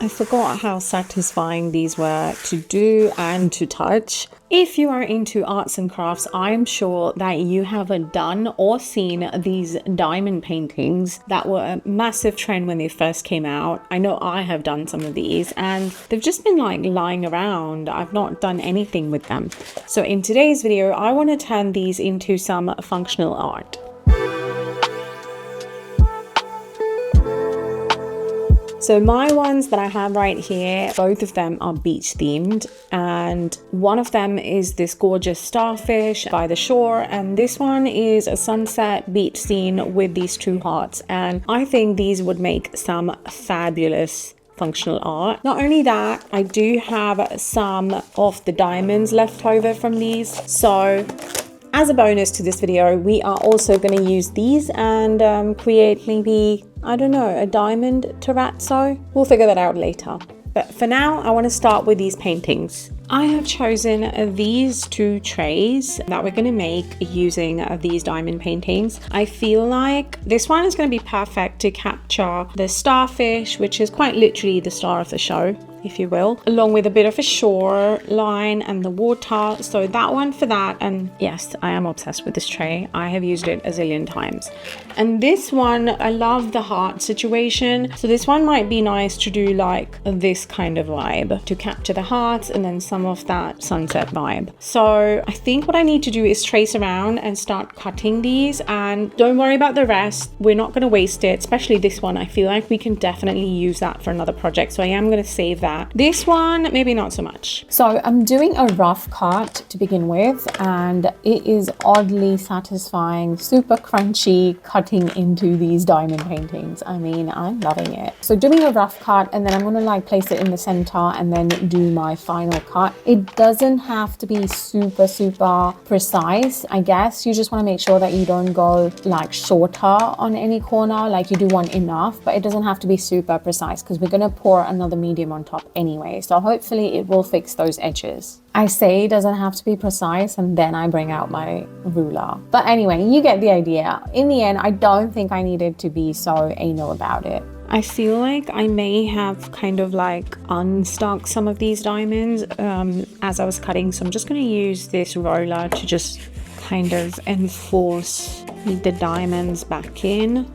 I forgot how satisfying these were to do and to touch. If you are into arts and crafts, I'm sure that you have done or seen these diamond paintings that were a massive trend when they first came out. I know I have done some of these and they've just been like lying around. I've not done anything with them. So in today's video, I want to turn these into some functional art. So my ones that I have right here, both of them are beach themed, and one of them is this gorgeous starfish by the shore, and this one is a sunset beach scene with these two hearts, and I think these would make some fabulous functional art. Not only that, I do have some of the diamonds left over from these, so as a bonus to this video, we are also going to use these and create maybe, I don't know, a diamond terrazzo. We'll figure that out later. But for now, I want to start with these paintings. I have chosen these two trays that we're going to make using these diamond paintings. I feel like this one is going to be perfect to capture the starfish, which is quite literally the star of the show, if you will, along with a bit of a shoreline and the water. So that one for that. And yes, I am obsessed with this tray. I have used it a zillion times. And this one, I love the heart situation. So this one might be nice to do like this kind of vibe to capture the hearts and then some of that sunset vibe. So I think what I need to do is trace around and start cutting these, and don't worry about the rest. We're not going to waste it, especially this one. I feel like we can definitely use that for another project. So I am going to save that. This one, maybe not so much. So I'm doing a rough cut to begin with, and it is oddly satisfying, super crunchy cutting into these diamond paintings. I mean, I'm loving it. So doing a rough cut, and then I'm going to like place it in the center and then do my final cut. It doesn't have to be super precise. I guess you just want to make sure that you don't go like shorter on any corner, like you do want enough, but it doesn't have to be super precise because we're going to pour another medium on top anyway, so hopefully it will fix those edges. I say it doesn't have to be precise and then I bring out my ruler, but anyway, you get the idea. In the end, I don't think I needed to be so anal about it. I feel like I may have kind of like unstuck some of these diamonds as I was cutting, so I'm just going to use this roller to just kind of enforce the diamonds back in.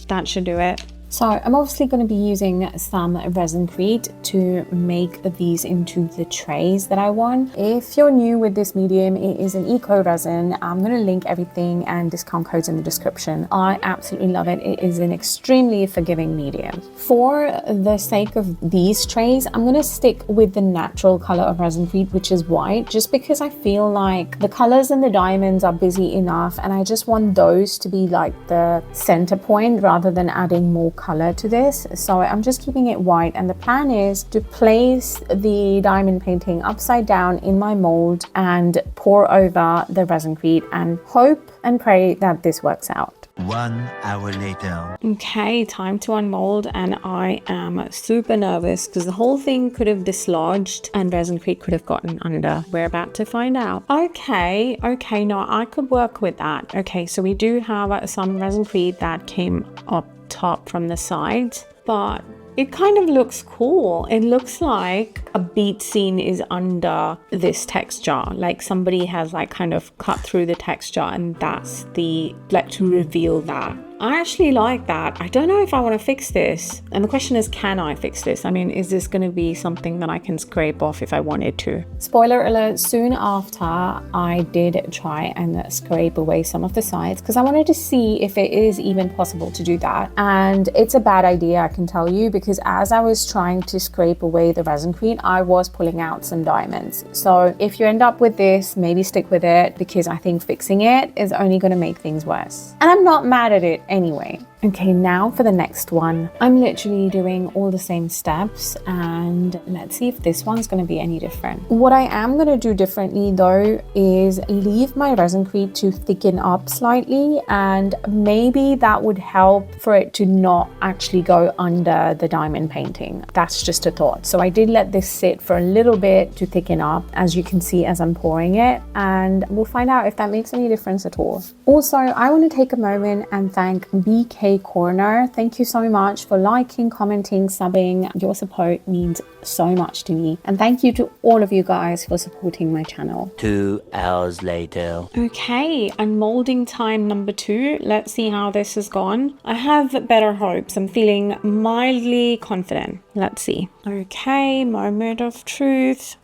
That should do it. So I'm obviously going to be using some Resincrete to make these into the trays that I want. If you're new with this medium, it is an eco resin. I'm going to link everything and discount codes in the description. I absolutely love it. It is an extremely forgiving medium. For the sake of these trays, I'm going to stick with the natural color of Resincrete, which is white, just because I feel like the colors and the diamonds are busy enough, and I just want those to be like the center point rather than adding more color to this. So I'm just keeping it white, and the plan is to place the diamond painting upside down in my mold and pour over the Resincrete and hope and pray that this works out. 1 hour later. Okay, time to unmold, and I am super nervous because the whole thing could have dislodged and Resincrete could have gotten under. We're about to find out. Okay, no, I could work with that. Okay, so we do have some Resincrete that came up top from the sides, but it kind of looks cool. It looks like a beach scene is under this texture, like somebody has like kind of cut through the texture and that's the like to reveal that. I actually like that. I don't know if I want to fix this. And the question is, can I fix this? I mean, is this going to be something that I can scrape off if I wanted to? Spoiler alert, soon after I did try and scrape away some of the sides because I wanted to see if it is even possible to do that. And it's a bad idea, I can tell you, because as I was trying to scrape away the Resincrete, I was pulling out some diamonds. So if you end up with this, maybe stick with it, because I think fixing it is only going to make things worse. And I'm not mad at it anyway. Okay, now for the next one. I'm literally doing all the same steps, and let's see if this one's going to be any different. What I am going to do differently though is leave my Resincrete to thicken up slightly, and maybe that would help for it to not actually go under the diamond painting. That's just a thought. So I did let this sit for a little bit to thicken up, as you can see as I'm pouring it, and we'll find out if that makes any difference at all. Also, I want to take a moment and thank BK tray corner. Thank you so much for liking, commenting, subbing. Your support means so much to me. And thank you to all of you guys for supporting my channel. 2 hours later. Okay, unmolding time number 2. Let's see how this has gone. I have better hopes. I'm feeling mildly confident. Let's see. Okay, moment of truth.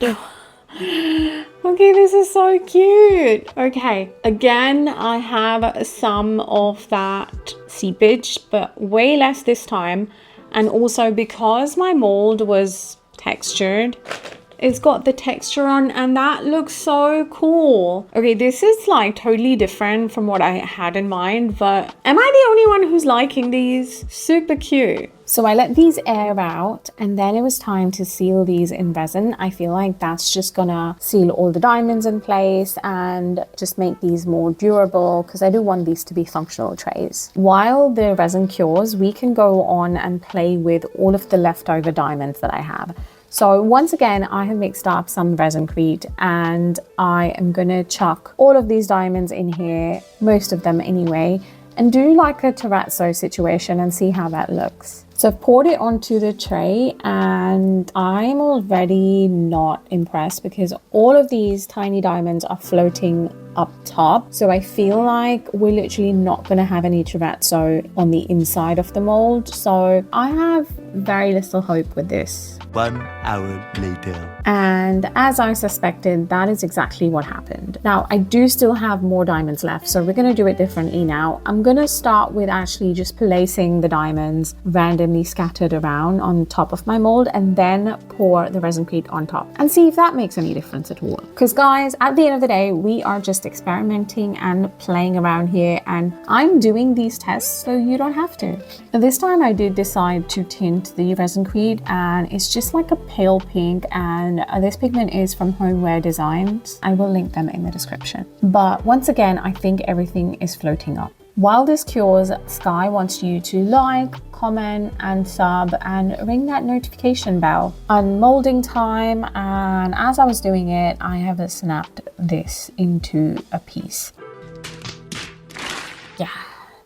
Okay, this is so cute. Okay, again, I have some of that seepage, but way less this time. And also because my mold was textured, it's got the texture on, and that looks so cool. Okay, this is like totally different from what I had in mind, but am I the only one who's liking these? Super cute. So I let these air out, and then it was time to seal these in resin. I feel like that's just gonna seal all the diamonds in place and just make these more durable, because I do want these to be functional trays. While the resin cures, we can go on and play with all of the leftover diamonds that I have. So once again, I have mixed up some Resincrete, and I am gonna chuck all of these diamonds in here, most of them anyway, and do like a terrazzo situation and see how that looks. So I've poured it onto the tray, and I'm already not impressed because all of these tiny diamonds are floating up top. So I feel like we're literally not going to have any terrazzo on the inside of the mold. So I have very little hope with this. 1 hour later. And as I suspected, that is exactly what happened. Now, I do still have more diamonds left, so we're going to do it differently now. I'm going to start with actually just placing the diamonds randomly scattered around on top of my mold, and then pour the Resincrete on top and see if that makes any difference at all. Because guys, at the end of the day, we are just experimenting and playing around here, and I'm doing these tests so you don't have to. Now, this time I did decide to tint the Resincrete, and it's just like a pale pink, and this pigment is from Homeware Designs. I will link them in the description. But once again, I think everything is floating up. While this cures, Sky wants you to like, comment and sub and ring that notification bell. Unmolding time, and as I was doing it, I have snapped this into a piece. Yeah,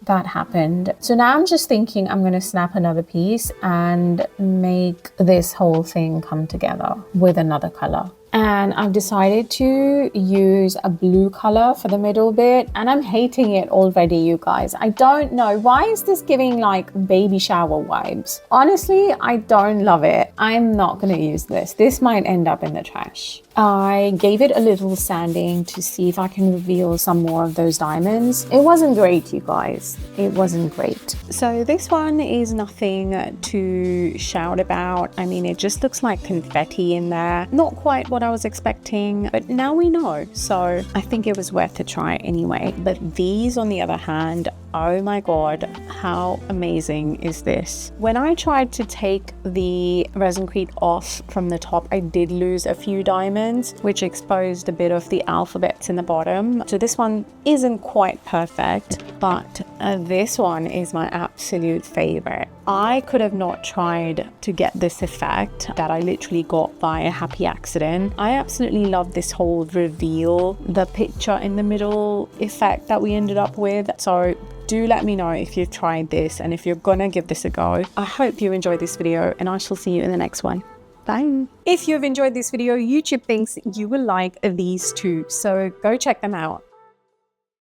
that happened. So now I'm just thinking I'm going to snap another piece and make this whole thing come together with another color. And I've decided to use a blue color for the middle bit, and I'm hating it already, you guys. I don't know, why is this giving like baby shower vibes? Honestly, I don't love it. I'm not gonna use this. This might end up in the trash. I gave it a little sanding to see if I can reveal some more of those diamonds. It wasn't great, you guys. It wasn't great. So this one is nothing to shout about. I mean, it just looks like confetti in there. Not quite what I was expecting, but now we know. So I think it was worth a try anyway. But these, on the other hand, oh my god, how amazing is this? When I tried to take the Resincrete off from the top, I did lose a few diamonds, which exposed a bit of the alphabets in the bottom. So this one isn't quite perfect, but this one is my absolute favorite. I could have not tried to get this effect that I literally got by a happy accident. I absolutely love this whole reveal, the picture in the middle effect that we ended up with. So do let me know if you've tried this and if you're gonna give this a go. I hope you enjoyed this video, and I shall see you in the next one. Bye. If you've enjoyed this video, YouTube thinks you will like these too, so go check them out.